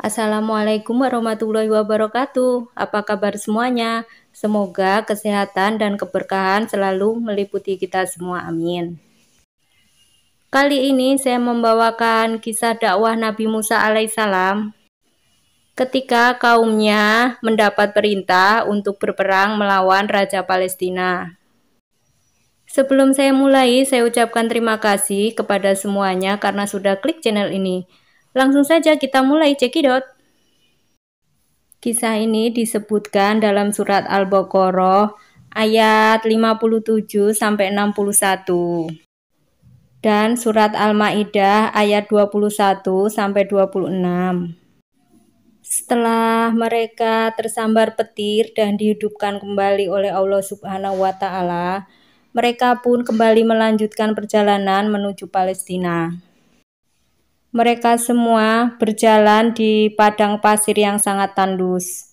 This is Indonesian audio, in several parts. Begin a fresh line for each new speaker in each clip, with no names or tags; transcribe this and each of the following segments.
Assalamualaikum warahmatullahi wabarakatuh. Apa kabar semuanya? Semoga kesehatan dan keberkahan selalu meliputi kita semua. Amin. Kali ini saya membawakan kisah dakwah Nabi Musa alaihissalam ketika kaumnya mendapat perintah untuk berperang melawan Raja Palestina. Sebelum saya mulai, saya ucapkan terima kasih kepada semuanya karena sudah klik channel ini. Langsung saja kita mulai, cekidot. Kisah ini disebutkan dalam surat Al-Baqarah ayat 57-61 dan surat Al-Maidah ayat 21-26. Setelah mereka tersambar petir dan dihidupkan kembali oleh Allah Subhanahu wa Ta'ala, mereka pun kembali melanjutkan perjalanan menuju Palestina. Mereka semua berjalan di padang pasir yang sangat tandus.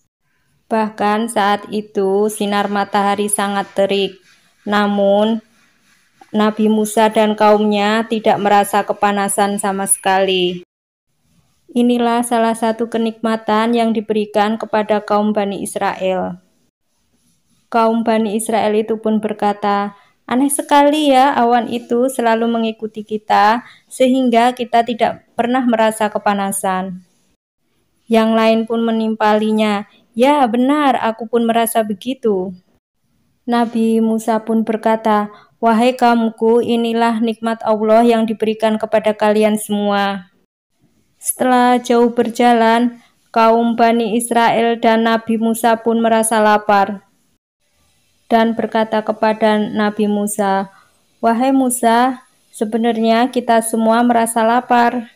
Bahkan saat itu sinar matahari sangat terik. Namun Nabi Musa dan kaumnya tidak merasa kepanasan sama sekali. Inilah salah satu kenikmatan yang diberikan kepada kaum Bani Israel. Kaum Bani Israel itu pun berkata, "Aneh sekali ya, awan itu selalu mengikuti kita sehingga kita tidak pernah merasa kepanasan." Yang lain pun menimpalinya, "Ya benar, aku pun merasa begitu." Nabi Musa pun berkata, "Wahai kaumku, inilah nikmat Allah yang diberikan kepada kalian semua." Setelah jauh berjalan, kaum Bani Israel dan Nabi Musa pun merasa lapar dan berkata kepada Nabi Musa, "Wahai Musa, sebenarnya kita semua merasa lapar."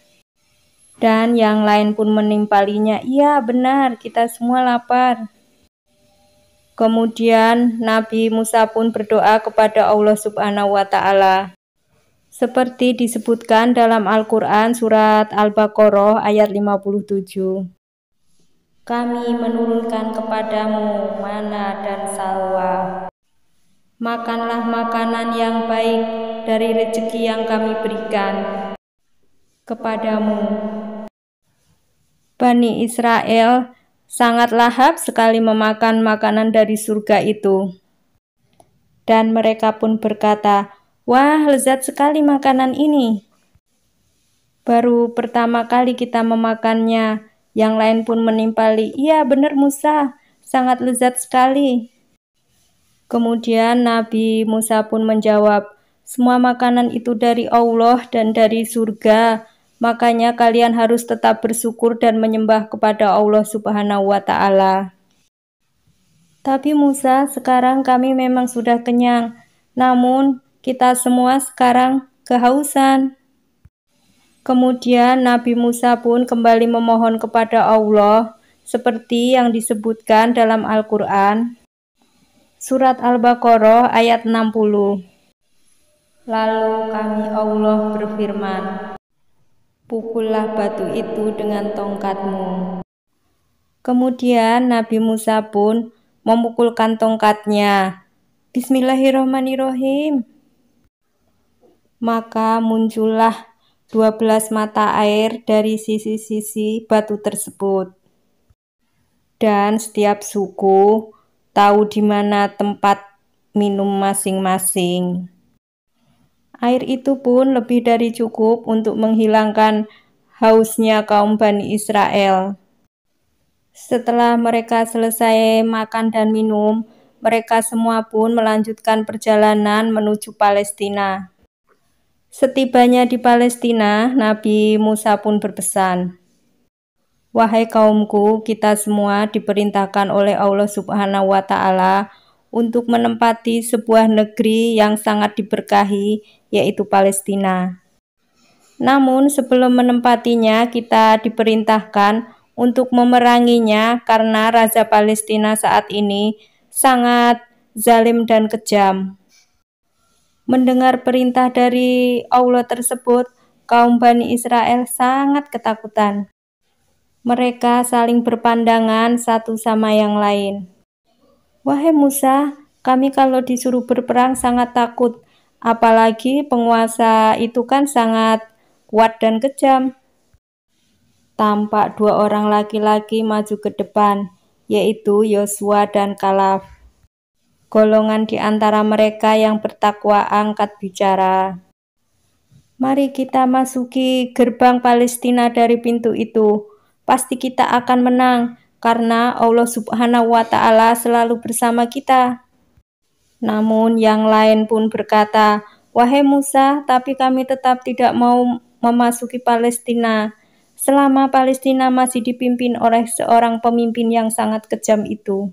Dan yang lain pun menimpalinya, "Iya benar, kita semua lapar." Kemudian Nabi Musa pun berdoa kepada Allah Subhanahu wa Ta'ala. Seperti disebutkan dalam Al-Quran surat Al-Baqarah ayat 57. "Kami menurunkan kepadamu mana dan salwa. Makanlah makanan yang baik dari rezeki yang kami berikan kepadamu." Bani Israel sangat lahap sekali memakan makanan dari surga itu. Dan mereka pun berkata, "Wah, lezat sekali makanan ini. Baru pertama kali kita memakannya." Yang lain pun menimpali, "Iya benar Musa, sangat lezat sekali." Kemudian Nabi Musa pun menjawab, "Semua makanan itu dari Allah dan dari surga. Makanya kalian harus tetap bersyukur dan menyembah kepada Allah Subhanahu wa Ta'ala." "Tapi Musa, sekarang kami memang sudah kenyang, namun kita semua sekarang kehausan." Kemudian Nabi Musa pun kembali memohon kepada Allah seperti yang disebutkan dalam Al-Quran surat Al-Baqarah ayat 60. "Lalu kami Allah berfirman, pukullah batu itu dengan tongkatmu." Kemudian Nabi Musa pun memukulkan tongkatnya. Bismillahirrahmanirrahim. Maka muncullah 12 mata air dari sisi-sisi batu tersebut. Dan setiap suku tahu di mana tempat minum masing-masing. Air itu pun lebih dari cukup untuk menghilangkan hausnya kaum Bani Israel. Setelah mereka selesai makan dan minum, mereka semua pun melanjutkan perjalanan menuju Palestina. Setibanya di Palestina, Nabi Musa pun berpesan, "Wahai kaumku, kita semua diperintahkan oleh Allah Subhanahu wa Ta'ala untuk menempati sebuah negeri yang sangat diberkahi, yaitu Palestina. Namun sebelum menempatinya, kita diperintahkan untuk memeranginya karena Raja Palestina saat ini sangat zalim dan kejam." Mendengar perintah dari Allah tersebut, kaum Bani Israel sangat ketakutan. Mereka saling berpandangan satu sama yang lain. "Wahai Musa, kami kalau disuruh berperang sangat takut, apalagi penguasa itu kan sangat kuat dan kejam." tampak dua orang laki-laki maju ke depan, yaitu Yosua dan Kaleb. Golongan di antara mereka yang bertakwa angkat bicara. Mari kita masuki gerbang Palestina dari pintu itu. Pasti kita akan menang, karena Allah Subhanahu wa Ta'ala selalu bersama kita. Namun yang lain pun berkata, "Wahai Musa, tapi kami tetap tidak mau memasuki Palestina, selama Palestina masih dipimpin oleh seorang pemimpin yang sangat kejam itu."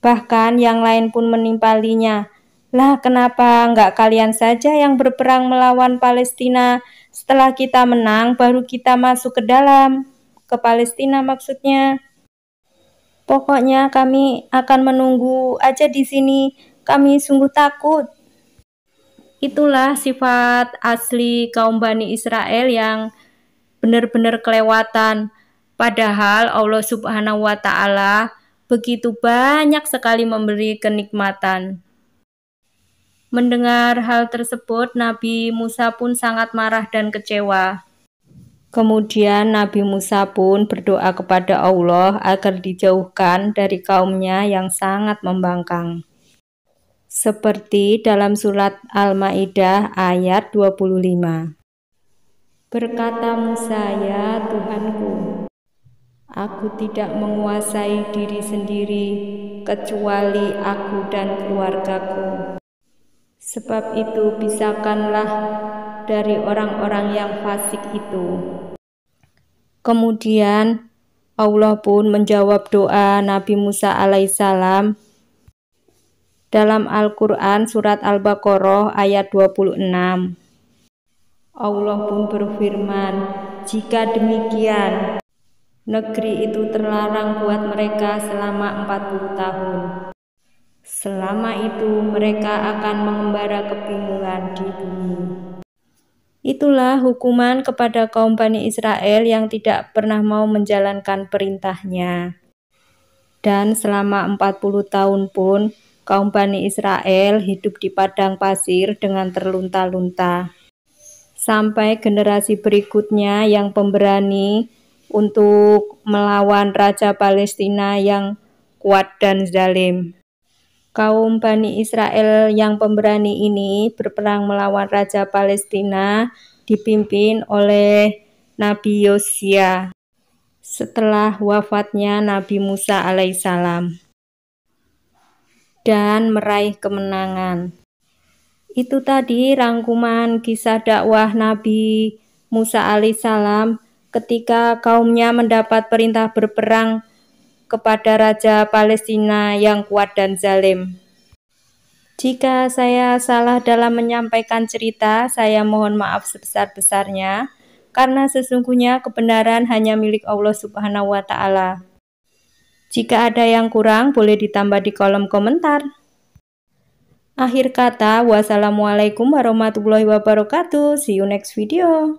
Bahkan yang lain pun menimpalinya, "Lah kenapa enggak kalian saja yang berperang melawan Palestina? Setelah kita menang, baru kita masuk ke Palestina maksudnya. Pokoknya kami akan menunggu aja di sini, kami sungguh takut." Itulah sifat asli kaum Bani Israel yang benar-benar kelewatan. Padahal Allah Subhanahu wa Ta'ala begitu banyak sekali memberi kenikmatan. Mendengar hal tersebut, Nabi Musa pun sangat marah dan kecewa. Kemudian Nabi Musa pun berdoa kepada Allah agar dijauhkan dari kaumnya yang sangat membangkang. Seperti dalam surat Al-Maidah ayat 25. Berkata Musa, "Ya Tuhanku, aku tidak menguasai diri sendiri kecuali aku dan keluargaku. Sebab itu pisahkanlah dari orang-orang yang fasik itu." Kemudian Allah pun menjawab doa Nabi Musa alaihissalam dalam Al-Quran surat Al-Baqarah ayat 26. Allah pun berfirman, "Jika demikian, negeri itu terlarang buat mereka selama 40 tahun. Selama itu mereka akan mengembara kebingungan di bumi." Itulah hukuman kepada kaum Bani Israel yang tidak pernah mau menjalankan perintahnya. Dan selama 40 tahun pun kaum Bani Israel hidup di padang pasir dengan terlunta-lunta. Sampai generasi berikutnya yang pemberani untuk melawan Raja Palestina yang kuat dan zalim. Kaum Bani Israel yang pemberani ini berperang melawan Raja Palestina dipimpin oleh Nabi Yosua setelah wafatnya Nabi Musa alaihissalam dan meraih kemenangan. Itu tadi rangkuman kisah dakwah Nabi Musa alaihissalam ketika kaumnya mendapat perintah berperang kepada Raja Palestina yang kuat dan zalim. Jika saya salah dalam menyampaikan cerita, saya mohon maaf sebesar-besarnya, karena sesungguhnya kebenaran hanya milik Allah Subhanahu wa Ta'ala. Jika ada yang kurang, boleh ditambah di kolom komentar. Akhir kata, wassalamualaikum warahmatullahi wabarakatuh. See you next video.